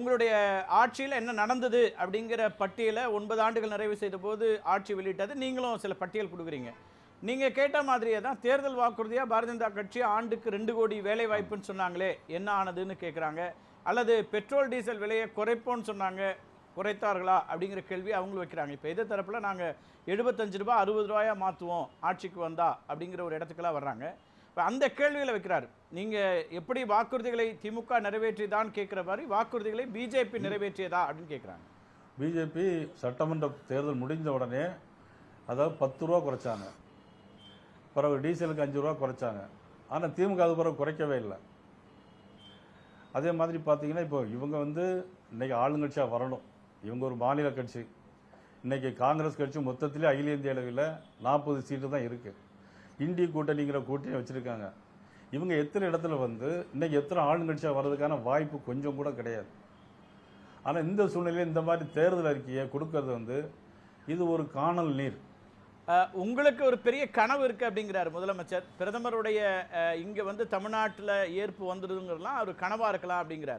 உங்களுடைய ஆட்சியில் என்ன நடந்தது அப்படிங்கிற பட்டியலை 9 ஆண்டுகள் நிறைவு செய்த போது ஆட்சி வெளியிட்டது. நீங்களும் சில பட்டியல் கொடுக்குறீங்க. நீங்கள் கேட்ட மாதிரியே தான் தேர்தல் வாக்குறுதியாக பாரதிய ஜனதா கட்சி ஆண்டுக்கு 2 கோடி வேலை வாய்ப்புன்னு சொன்னாங்களே, என்ன ஆனதுன்னு கேட்குறாங்க. அல்லது பெட்ரோல் டீசல் விலையை குறைப்போன்னு சொன்னாங்க, குறைத்தார்களா அப்படிங்கிற கேள்வி அவங்களும் வைக்கிறாங்க. இப்போ எதிர் தரப்பில் நாங்கள் 75 ரூபா 60 ரூபாயா மாற்றுவோம் ஆட்சிக்கு வந்தா அப்படிங்கிற ஒரு இடத்துக்கெல்லாம் வர்றாங்க. இப்போ அந்த கேள்விகளை வைக்கிறார். நீங்கள் எப்படி வாக்குறுதிகளை திமுக நிறைவேற்றியதான்னு கேட்குற மாதிரி வாக்குறுதிகளை பிஜேபி நிறைவேற்றியதா அப்படின்னு கேட்குறாங்க. பிஜேபி சட்டமன்ற தேர்தல் முடிஞ்ச உடனே அதாவது 10 ரூபா குறைச்சாங்க, பிறகு டீசலுக்கு 5 ரூபா குறைச்சாங்க. ஆனால் திமுக அது பிறகு குறைக்கவே இல்லை. அதே மாதிரி பார்த்தீங்கன்னா இப்போ இவங்க இன்னைக்கு ஆளுங்கட்சியாக வரணும். இவங்க ஒரு மாநில கட்சி. இன்னைக்கு காங்கிரஸ் கட்சி மொத்தத்திலே அகில இந்திய அளவில் 40 சீட்டு தான் இருக்கு. இந்திய கூட்டணிங்கிற கூட்டணி வச்சிருக்காங்க. இவங்க எத்தனை இடத்துல இன்னைக்கு எத்தனை ஆளுங்கட்சியாக வர்றதுக்கான வாய்ப்பு கொஞ்சம் கூட கிடையாது. ஆனால் இந்த சூழ்நிலையில் இந்த மாதிரி தேர்தல் அறிக்கையை கொடுக்கறது இது ஒரு காணல் நீர். உங்களுக்கு ஒரு பெரிய கனவு இருக்கு அப்படிங்கிறாரு முதலமைச்சர். பிரதமருடைய இங்க தமிழ்நாட்டில் ஏற்பு வந்துடுங்கிறதுலாம் ஒரு கனவா இருக்கலாம் அப்படிங்கிறாரு.